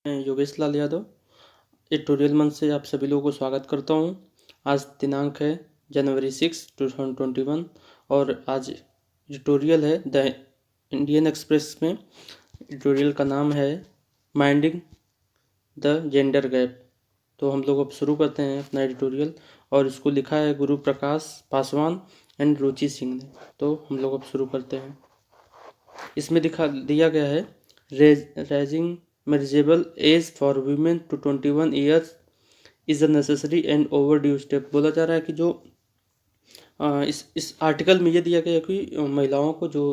मैं योगेश लाल यादव एडिटोरियल मंच से आप सभी लोगों को स्वागत करता हूं। आज दिनांक है जनवरी 6, 2021 और आज एडिटोरियल है द इंडियन एक्सप्रेस में। एडिटोरियल का नाम है माइंडिंग द जेंडर गैप। तो हम लोग अब शुरू करते हैं अपना एडिटोरियल और इसको लिखा है गुरु प्रकाश पासवान एंड रुचि सिंह ने। तो हम लोग अब शुरू करते हैं। इसमें दिया गया है raising marriageable age for women to 21 years is a necessary and overdue step. बोला जा रहा है कि जो इस आर्टिकल में ये दिया गया है कि महिलाओं को जो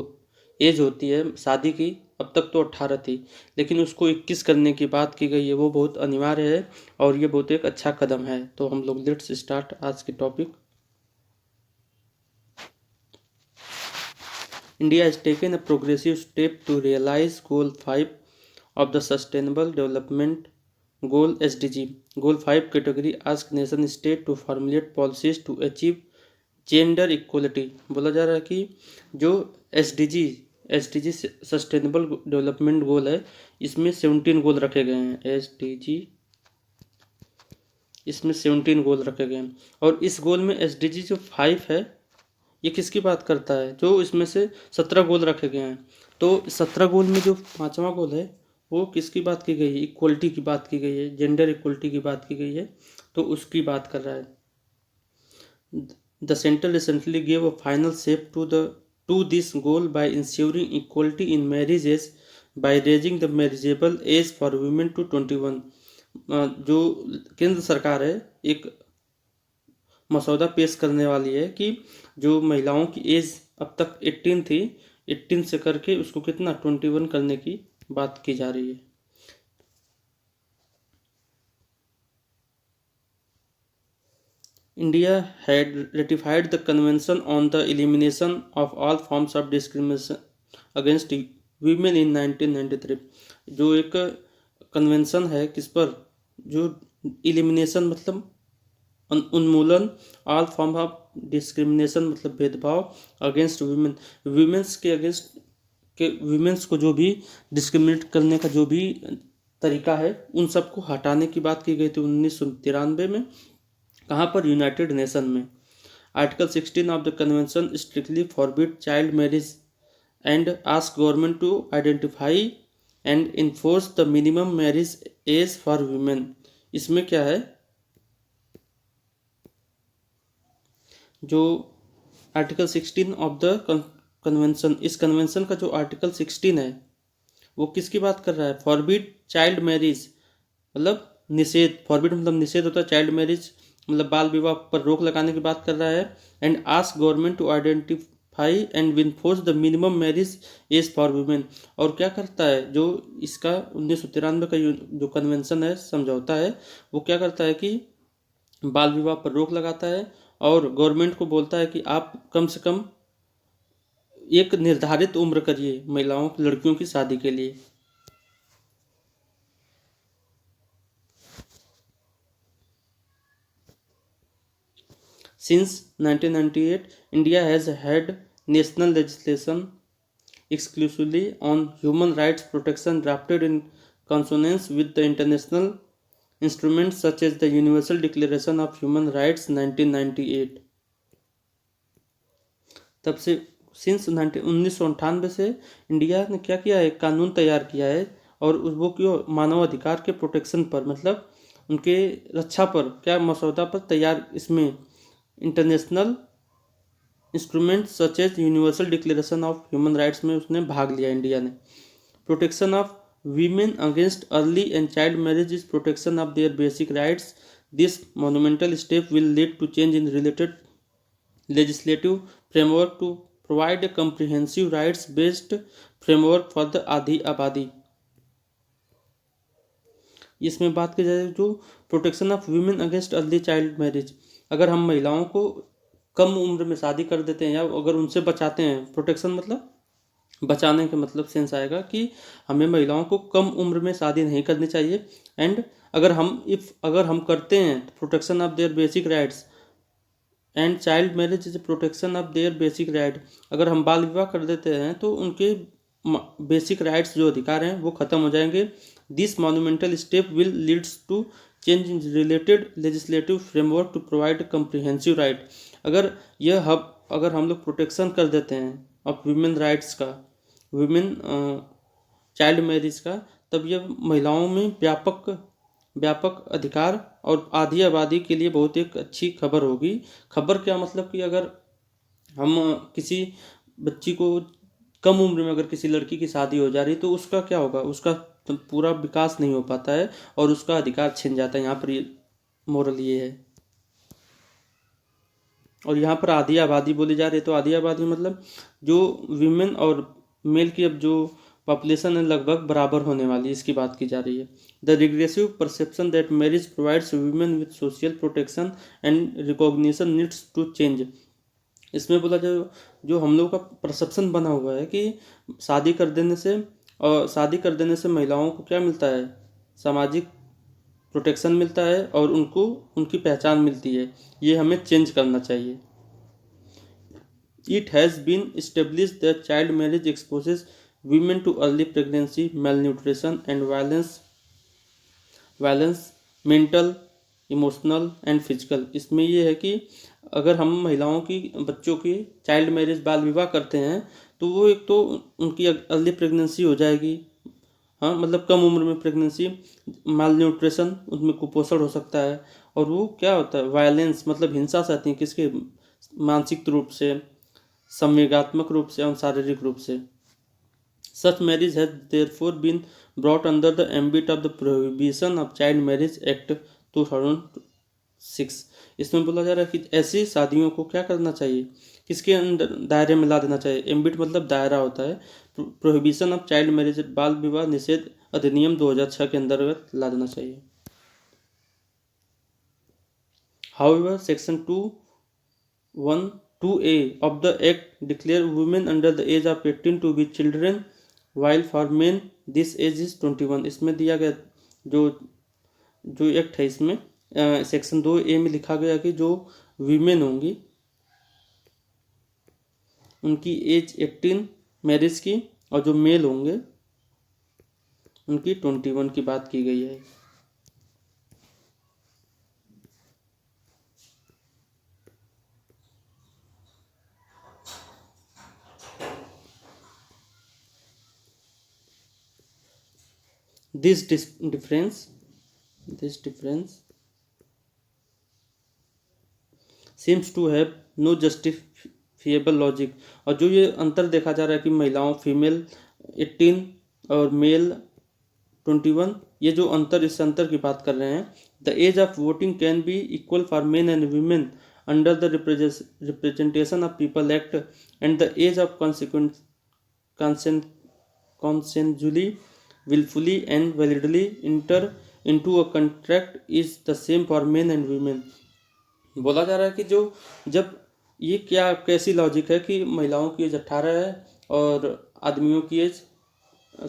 एज होती है शादी की, अब तक तो 18 थी, लेकिन उसको 21 करने की बात की गई है, वो बहुत अनिवार्य है और ये बहुत एक अच्छा कदम है। तो हम लोग लेट्स स्टार्ट आज के topic. India has taken a progressive step to realize Goal 5 of the Sustainable Development Goal (SDG). Goal 5 category asks nation state to formulate policies to achieve gender equality. बोला जा रहा है कि जो एसडीजी सस्टेनेबल डेवलपमेंट गोल है, इसमें 17 गोल रखे गए हैं। एसडीजी इसमें 17 गोल रखे गए हैं और इस गोल में एसडीजी जो 5 है ये किसकी बात करता है? जो इसमें से 17 गोल रखे गए हैं, तो 17 गोल में जो 5वां गोल है वो किसकी बात की गई है? इक्वलिटी की बात की गई है, जेंडर इक्वलिटी की बात की गई है, तो उसकी बात कर रहा है। The centre recently give a final shape to this goal by ensuring equality in marriage age by raising the marriageable age for women to 21। जो केंद्र सरकार है एक मसौदा पेश करने वाली है कि जो महिलाओं की एज अब तक 18 थी, 18 से करके उसको कितना 21 करने की बात की जा रही है। India had ratified the convention on the elimination of all forms of discrimination against women इन 1993। जो एक कन्वेंशन है किस पर? जो एलिमिनेशन मतलब उन्मूलन, ऑल फॉर्म ऑफ डिस्क्रिमिनेशन मतलब भेदभाव, अगेंस्ट वीमेन, वीमेंस के अगेंस्ट के वीमेंस को जो भी डिस्क्रिमिनेट करने का जो भी तरीका है उन सबको हटाने की बात की गई थी 1993 में। कहाँ पर? यूनाइटेड नेशन में। Article 16 of the convention strictly forbid child marriage and ask government to identify and enforce the minimum marriage age for women. इसमें क्या है? जो आर्टिकल 16 ऑफ द कन्वेंशन, इस कन्वेंशन का जो आर्टिकल 16 है वो किसकी बात कर रहा है? फॉरबिड चाइल्ड मैरिज मतलब निषेध, फॉरबिड मतलब निषेध होता है, चाइल्ड मैरिज मतलब बाल विवाह पर रोक लगाने की बात कर रहा है। And ask government to identify and enforce the minimum marriage age for women. और क्या करता है जो इसका 1993 का जो कन्वेंशन है, समझौता है, वो क्या करता है कि बाल विवाह पर रोक लगाता है और गवर्नमेंट को बोलता है कि आप कम से कम एक निर्धारित उम्र करिए महिलाओं लड़कियों की शादी के लिए। Since 1998, India has had national legislation exclusively on human rights protection drafted in consonance with the international instruments such as the Universal Declaration of Human Rights 1998। तब से सिंस 1998 से इंडिया ने क्या किया है? एक कानून तैयार किया है और वो क्यों? मानव अधिकार के प्रोटेक्शन पर मतलब उनके रक्षा पर क्या मसौदा पर तैयार, इसमें international instrument such as universal declaration of human rights में उसने भाग लिया इंडिया ने। Protection of women against early and child marriage is protection of their basic rights. This monumental step will lead to change in related legislative framework to provide a comprehensive rights based framework for the आधी आबादी। इसमें बात की जाए जो protection of women against early child marriage, अगर हम महिलाओं को कम उम्र में शादी कर देते हैं या अगर उनसे बचाते हैं, प्रोटेक्शन मतलब बचाने का मतलब सेंस आएगा कि हमें महिलाओं को कम उम्र में शादी नहीं करनी चाहिए। एंड अगर हम करते हैं तो protection of their basic rights and child marriage is protection of their basic right. अगर हम बाल विवाह कर देते हैं तो उनके बेसिक राइट्स जो अधिकार हैं वो ख़त्म हो जाएंगे this monumental step will leads to change in related legislative framework to provide comprehensive right. अगर हम लोग प्रोटेक्शन कर देते हैं ऑफ वीमेन राइट्स का, वीमेन चाइल्ड मैरिज का, तब यह महिलाओं में व्यापक व्यापक अधिकार और आधी आबादी के लिए बहुत एक अच्छी खबर होगी। खबर क्या मतलब कि अगर हम किसी बच्ची को कम उम्र में अगर किसी लड़की की शादी हो जा रही तो उसका क्या होगा, उसका तो पूरा विकास नहीं हो पाता है और उसका अधिकार छिन जाता है। यहाँ पर ये मोरल ये है। और यहाँ पर आधी आबादी बोली जा रही है तो आधी आबादी मतलब जो वीमेन और मेल की अब जो पॉपुलेशन है लगभग बराबर होने वाली है, इसकी बात की जा रही है। The regressive perception that marriage provides women with social protection and recognition needs to change. इसमें बोला जो हम लोग का परसेप्शन बना हुआ है कि शादी कर देने से और शादी कर देने से महिलाओं को क्या मिलता है, सामाजिक प्रोटेक्शन मिलता है और उनको उनकी पहचान मिलती है, ये हमें चेंज करना चाहिए। It has been established that child marriage exposes women to early pregnancy, malnutrition and violence mental, emotional and physical. इसमें ये है कि अगर हम महिलाओं की बच्चों की चाइल्ड मैरिज बाल विवाह करते हैं तो वो एक तो उनकी अर्ली प्रेगनेंसी हो जाएगी, हाँ मतलब कम उम्र में प्रेगनेंसी, माल न्यूट्रिशन उनमें कुपोषण हो सकता है, और वो क्या होता है वायलेंस मतलब हिंसा से आती है किसके, मानसिक रूप से, संवेगात्मक रूप से और शारीरिक रूप से। Such marriage has therefore been brought under the ambit of the prohibition of child marriage act 2006। इसमें बोला जा रहा है कि ऐसी शादियों को क्या करना चाहिए, किसके अंदर दायरे में ला देना चाहिए। एम्बिट मतलब दायरा होता है, प्रोहिबिशन ऑफ चाइल्ड मैरिज बाल विवाह निषेध अधिनियम 2006 के अंतर्गत ला देना चाहिए। However section 2(1)(2)(a) of the act declare women under the age of 18 to be children, while for men this age is 21। इसमें दिया गया जो जो एक्ट है इसमें सेक्शन 2(a) में लिखा गया कि जो वीमेन होंगी उनकी एज 18 मैरिज की और जो मेल होंगे उनकी 21 की बात की गई है। This difference seems to have no justifiable logic। और जो ये अंतर देखा जा रहा है कि महिलाओं फीमेल 18 और मेल 21, ये जो अंतर, इस अंतर की बात कर रहे हैं। The age of voting can be equal for men and women under the representation of people act and the age of consensually, willfully and validly enter into a contract is the same for men and women। बोला जा रहा है कि जो जब ये क्या कैसी लॉजिक है कि महिलाओं की एज 18 है और आदमियों की एज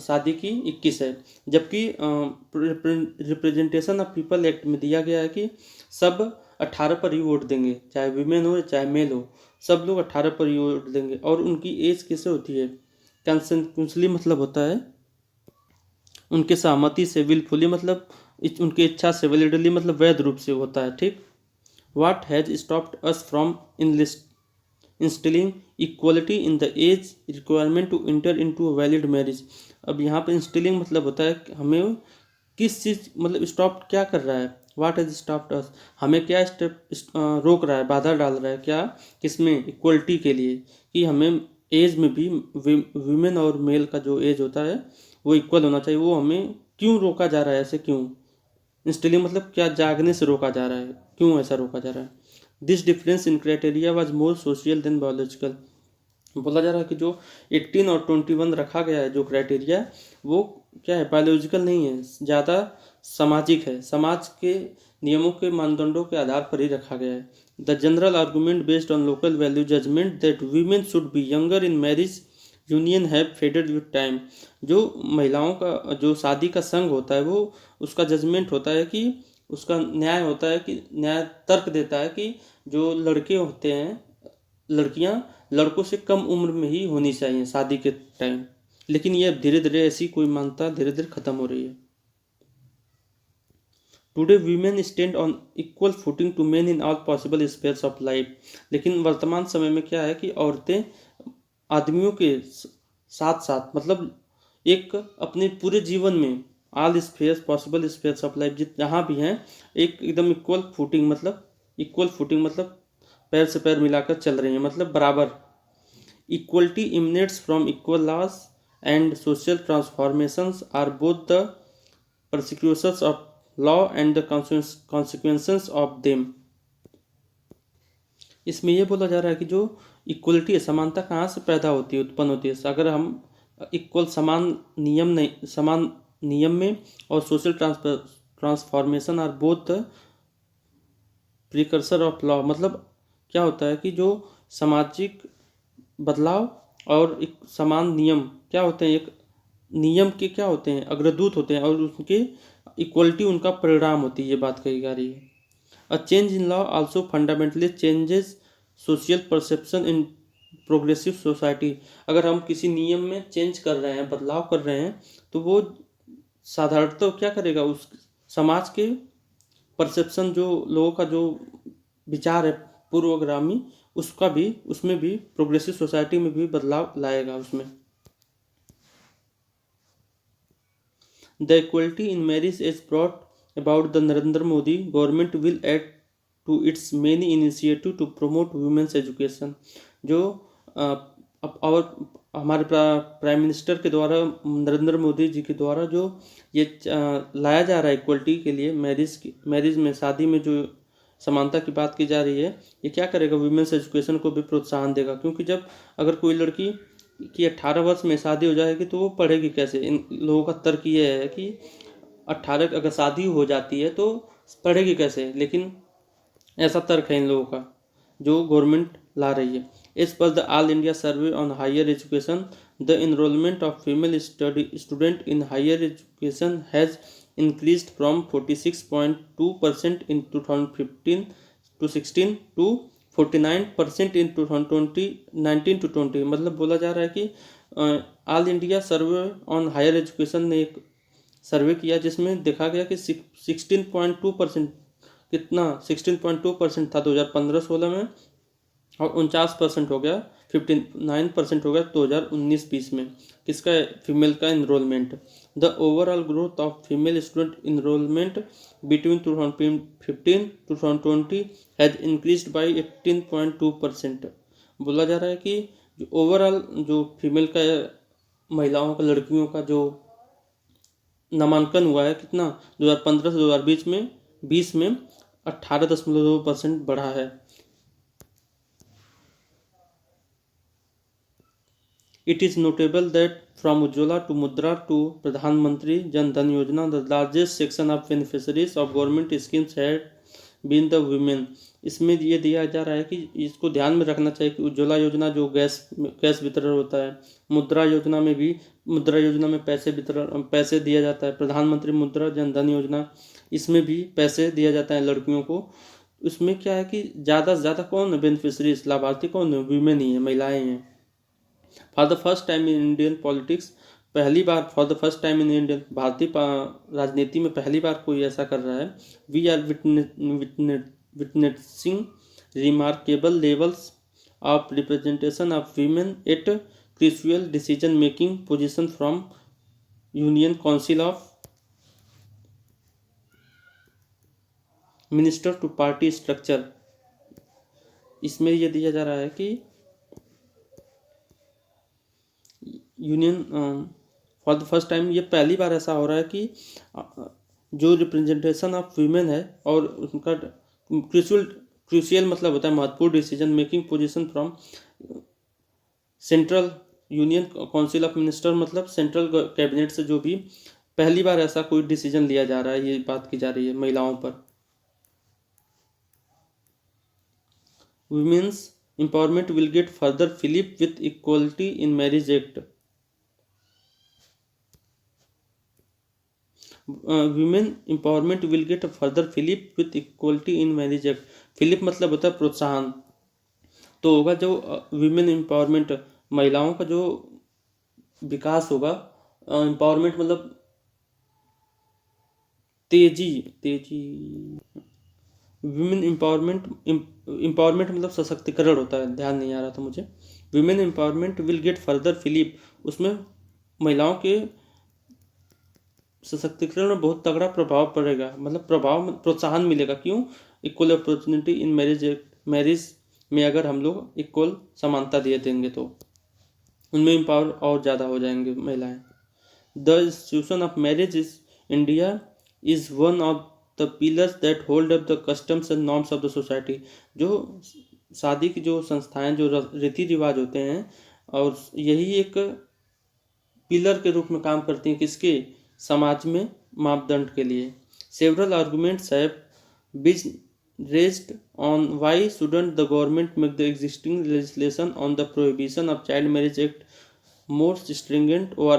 शादी की 21 है, जबकि रिप्रेजेंटेशन ऑफ पीपल एक्ट में दिया गया है कि सब 18 पर ही वोट देंगे, चाहे वीमेन हो चाहे मेल हो, सब लोग 18 पर ही वोट देंगे। और उनकी एज कैसे होती है, कंसेंसुअली मतलब होता है उनके सहमति से, विलफुली मतलब उनकी इच्छा से, वैलिडली मतलब वैध रूप से होता है। ठीक। What has stopped us from instilling equality in the age requirement to enter into a valid marriage. अब यहाँ पे इंस्टिलिंग मतलब होता है हमें किस चीज़ मतलब स्टॉप क्या कर रहा है, व्हाट हैज स्टॉप्ड अस हमें क्या स्टेप रोक रहा है, बाधा डाल रहा है क्या, किसमें, इक्वलिटी के लिए, कि हमें एज में भी वीमेन और मेल का जो एज होता है वो इक्वल होना चाहिए। वो हमें क्यों रोका जा रहा है, ऐसे क्यों, इंस्टिलिंग मतलब क्या जागने से रोका जा रहा है, क्यों ऐसा रोका जा रहा है। This difference in criteria was more social than biological. बोला जा रहा है कि जो 18 और 21 रखा गया है जो क्राइटेरिया, वो क्या है, बायोलॉजिकल नहीं है, ज़्यादा सामाजिक है, समाज के नियमों के मानदंडों के आधार पर ही रखा गया है। The general argument based on local value judgement that women should be younger in marriage union have faded with time. जो महिलाओं का जो शादी का संघ होता है वो उसका जजमेंट होता है कि उसका न्याय होता है कि न्याय तर्क देता है कि जो लड़के होते हैं, लड़कियां लड़कों से कम उम्र में ही होनी चाहिए शादी के टाइम, लेकिन ये धीरे धीरे ऐसी कोई मान्यता धीरे धीरे खत्म हो रही है। Today women stand on equal footing to men in all possible spheres of life. लेकिन वर्तमान समय में क्या है कि औरतें आदमियों के साथ साथ मतलब एक अपने पूरे जीवन में all spheres possible spheres of life जित जहाँ भी हैं एक एकदम इक्वल फुटिंग मतलब पैर से पैर मिलाकर चल रही हैं, मतलब बराबर। Equality emanates from equal laws and social transformations are both the persecutions of law and the consequences of them। इसमें यह बोला जा रहा है कि जो इक्वलिटी है, समानता कहाँ से पैदा होती है, उत्पन्न होती है। अगर हम इक्वल समान नियम में और social transformation are both precursor of law, मतलब क्या होता है कि जो सामाजिक बदलाव और एक समान नियम क्या होते हैं, एक नियम के क्या होते हैं, अग्रदूत होते हैं, और उनके इक्वलिटी उनका परिणाम होती है, ये बात कही जा रही है। A change in law also fundamentally changes social perception in progressive society. अगर हम किसी नियम में चेंज कर रहे हैं, बदलाव कर रहे हैं, तो वो साधारणतः क्या करेगा, उस समाज के परसेप्शन, जो लोगों का जो विचार है पूर्वगामी, उसका भी उसमें भी प्रोग्रेसिव सोसाइटी में भी बदलाव लाएगा उसमें। The equality in marriage is brought about the Narendra Modi government will add to its many initiative to promote women's education। जो और हमारे प्राइम मिनिस्टर के द्वारा, नरेंद्र मोदी जी के द्वारा जो ये लाया जा रहा है इक्वलिटी के लिए, मैरिज में, शादी में जो समानता की बात की जा रही है, ये क्या करेगा, वुमेन्स एजुकेशन को भी प्रोत्साहन देगा। क्योंकि जब अगर कोई लड़की कि 18 वर्ष में शादी हो जाएगी तो वो पढ़ेगी कैसे। इन लोगों का तर्क ये है कि 18 अगर शादी हो जाती है तो पढ़ेगी कैसे, लेकिन ऐसा तर्क है इन लोगों का जो गवर्नमेंट ला रही है। As per the all India survey on higher education, the enrolment of female student in higher education has increased from 46.2% in 2015 to 16 to 49% in 2019 to 20। मतलब बोला जा रहा है कि all India survey on higher education ने एक सर्वे किया जिसमें देखा गया कि 16.2% कितना 16.2% था 2015-16 में, और 49% हो गया, 59% हो गया 2019-20 में। किसका, फीमेल का enrolment. The overall growth of female student enrolment between 2015 to 2020 has increased by 18.2%। बोला जा रहा है कि जो ओवरऑल जो फीमेल का, महिलाओं का, लड़कियों का जो नामांकन हुआ है, कितना 2015 से 2020 में 18.2% बढ़ा है। It is notable that from Ujjwala to Mudra to Pradhan Mantri Jan Dhan Yojana, the largest section of beneficiaries of government schemes had been the women। इसमें ये दिया जा रहा है कि इसको ध्यान में रखना चाहिए कि उज्ज्वला योजना जो गैस वितरण होता है, मुद्रा योजना में पैसे दिया जाता है, प्रधानमंत्री मुद्रा जन धन योजना, इसमें भी पैसे दिया जाता है लड़कियों को। इसमें क्या है कि ज़्यादा से ज़्यादा कौन बेनिफिशरीज, लाभार्थी कौन है, वीमेन ही है, महिलाएं हैं। For the first time in Indian politics, पहली बार, for the first time in Indian, भारतीय राजनीति में पहली बार कोई ऐसा कर रहा है। We are witnessing remarkable levels of representation of women at crucial decision making position from union council of minister to party structure. इसमें यह दिया जा रहा है कि union for the first time, ये पहली बार ऐसा हो रहा है कि जो रिप्रेजेंटेशन ऑफ वीमेन है और उनका क्रूशियल मतलब होता है महत्वपूर्ण decision making position from central union council of minister, मतलब सेंट्रल कैबिनेट से जो भी पहली बार ऐसा कोई डिसीजन लिया जा रहा है, ये बात की जा रही है महिलाओं पर। Women's empowerment will get further fillip with equality in marriage act। women empowerment will get further fillip with equality in marriage act। Fillip मतलब होता है प्रोत्साहन, तो होगा जो women empowerment, महिलाओं का जो विकास होगा। empowerment मतलब तेजी तेजी विमेन एम्पावरमेंट मतलब सशक्तिकरण होता है, ध्यान नहीं आ रहा था मुझे। Women empowerment will get further fillip, उसमें महिलाओं के सशक्तिकरण में बहुत तगड़ा प्रभाव पड़ेगा, मतलब प्रभाव प्रोत्साहन मिलेगा। क्यों? इक्वल अपॉर्चुनिटी इन मैरिज में अगर हम लोग इक्वल समानता दिए देंगे तो उनमें एम्पावर और ज़्यादा हो जाएंगे महिलाएं। The institution of marriage is India is one of the pillars that hold up the customs and norms of the society. जो शादी की जो संस्थाएं, जो रीति रिवाज होते हैं, और यही एक पिलर के रूप में काम करती हैं किसके? समाज में मापदंड के लिए। Several arguments have been raised on why shouldn't the government make the existing legislation on the prohibition of child marriage act more stringent or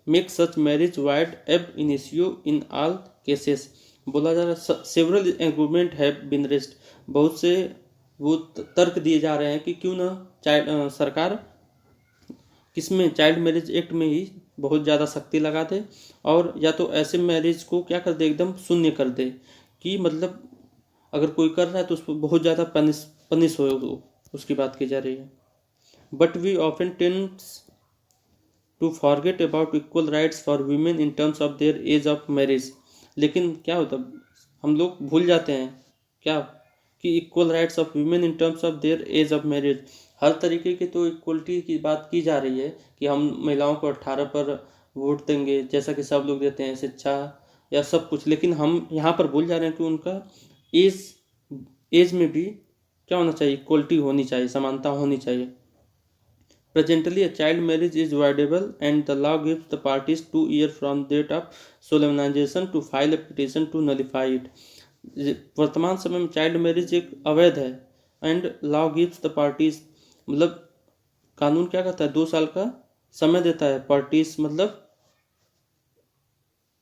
make such marriage wide ab initio in all cases। बोला जा रहा है several argument have been raised, बहुत से वो तर्क दिए जा रहे हैं कि क्यों ना सरकार किसमें, चाइल्ड मैरिज एक्ट में ही बहुत ज़्यादा सख्ती लगा दे, और या तो ऐसे मैरिज को क्या कर दे, एकदम शून्य कर दे, कि मतलब अगर कोई कर रहा है तो उसको बहुत ज़्यादा पनिश हो, उसकी बात की जा रही है। But we often tends to forget about equal rights for women in terms of their age of marriage. लेकिन क्या होता, हम लोग भूल जाते हैं क्या, कि equal rights of women in terms of their age of marriage. हर तरीके की तो इक्वलिटी की बात की जा रही है कि हम महिलाओं को 18 पर वोट देंगे, जैसा कि सब लोग देते हैं, शिक्षा या सब कुछ, लेकिन हम यहाँ पर भूल जा रहे हैं कि उनका एज में भी क्या होना चाहिए, इक्वलिटी होनी चाहिए, समानता होनी चाहिए। Presently, a child marriage is voidable and the law gives the parties 2 years from date of solemnization to file a petition to nullify it। वर्तमान समय में चाइल्ड मैरिज एक अवैध है, and law gives the parties, मतलब कानून क्या कहता है, 2 साल का समय देता है पार्टीज, मतलब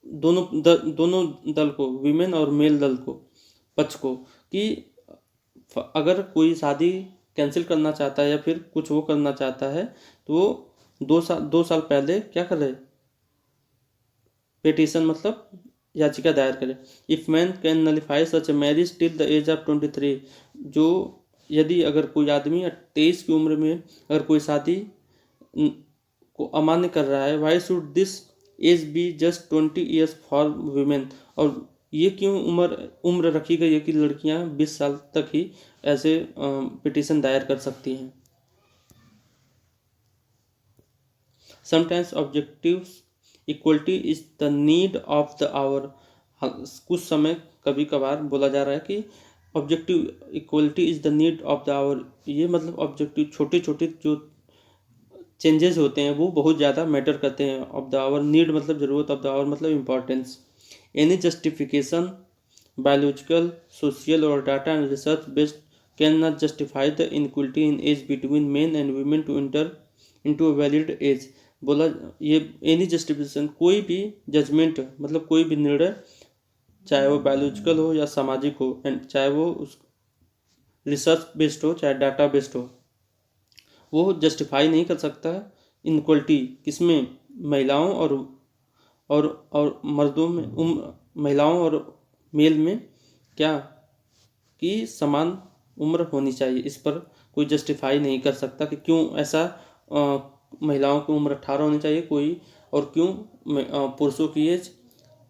दोनों दल को, विमेन और मेल दल को, पक्ष को, कि अगर कोई शादी कैंसिल करना चाहता है या फिर कुछ वो करना चाहता है तो वो 2 साल पहले क्या करे, पिटीशन मतलब याचिका दायर करे। If man can nullify such a marriage till the age of 23, जो यदि अगर कोई आदमी 23 की उम्र में अगर कोई शादी को अमान्य कर रहा है, why should this age be just 20 years for women. और ये क्यों उम्र रखी गई है कि लड़कियां 20 साल तक ही ऐसे पिटीशन दायर कर सकती हैं। Sometimes objective equality is the need of the hour. कुछ समय कभी कभार बोला जा रहा है कि objective equality is the need of the hour. ये मतलब ऑब्जेक्टिव छोटे छोटे जो चेंजेस होते हैं वो बहुत ज़्यादा मैटर करते हैं। ऑफ द आवर, नीड मतलब ज़रूरत, ऑफ द आवर मतलब importance. Any justification biological, social और data and research based can not justify the inequality in age between men and women to enter into a valid age. बोला ये any justification, कोई भी judgement मतलब कोई भी निर्णय, चाहे वो बायोलॉजिकल हो या सामाजिक हो, एंड चाहे वो उस रिसर्च बेस्ड हो चाहे डाटा बेस्ड हो, वो जस्टिफाई नहीं कर सकता इनक्वलिटी किसमें, महिलाओं और मर्दों में, महिलाओं और मेल में, क्या कि समान उम्र होनी चाहिए। इस पर कोई जस्टिफाई नहीं कर सकता कि क्यों ऐसा महिलाओं की उम्र 18 होनी चाहिए कोई, और क्यों पुरुषों की एज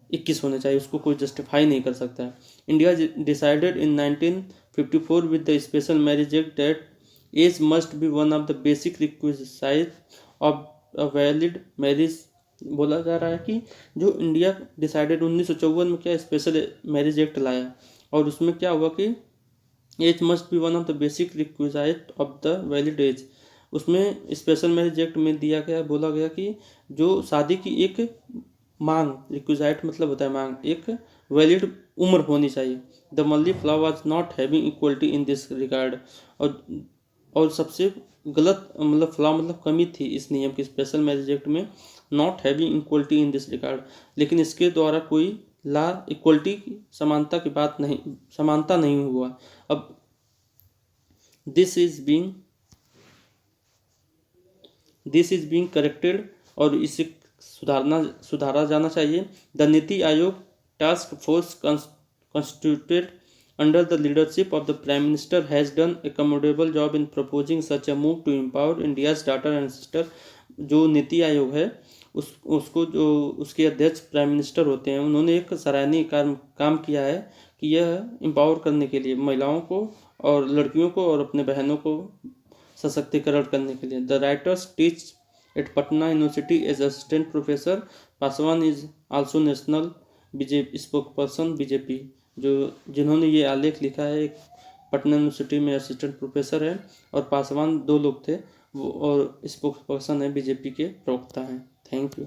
21 होनी चाहिए, उसको कोई जस्टिफाई नहीं कर सकता है। India decided in 1954 with the special marriage act that age must be one of the basic requisite of a valid marriage. बोला जा रहा है कि जो इंडिया डिसाइडेड 1954 में क्या स्पेशल मैरिज एक्ट लाया, और उसमें क्या हुआ कि age must be one of the basic requisite of the valid age. उसमें स्पेशल मैरिज एक्ट में दिया गया, बोला गया कि जो शादी की एक मांग, रिक्विजिट मतलब होता है मांग, एक वैलिड उम्र होनी चाहिए। द मल्ली flaw was not having equality in this regard. और सबसे गलत मतलब फ्लॉ मतलब कमी थी इस नियम की, स्पेशल मैरिज एक्ट में, not having equality in this regard. लेकिन इसके द्वारा कोई ला इक्वलिटी समानता की बात नहीं, समानता नहीं हुआ। अब दिस इज बीइंग करेक्टेड, और इसे सुधारा जाना चाहिए। The NITI Aayog task force constituted under the leadership of the Prime Minister has done a commendable job in proposing such a move to empower India's data ancestor। जो नीति आयोग है उसको जो उसके अध्यक्ष प्राइम मिनिस्टर होते हैं, उन्होंने एक सराहनीय काम किया है कि यह एम्पावर करने के लिए महिलाओं को और लड़कियों को और अपने बहनों को सशक्तिकरण करने के लिए। The writers teach at Patna university as assistant professor. Paswan is also national BJP spokesperson BJP. जो जिन्होंने ये आलेख लिखा है एक पटना यूनिवर्सिटी में असिस्टेंट प्रोफेसर है, और पासवान दो लोग थे वो, और स्पोक्सपर्सन है बीजेपी के प्रवक्ता हैं। Thank you.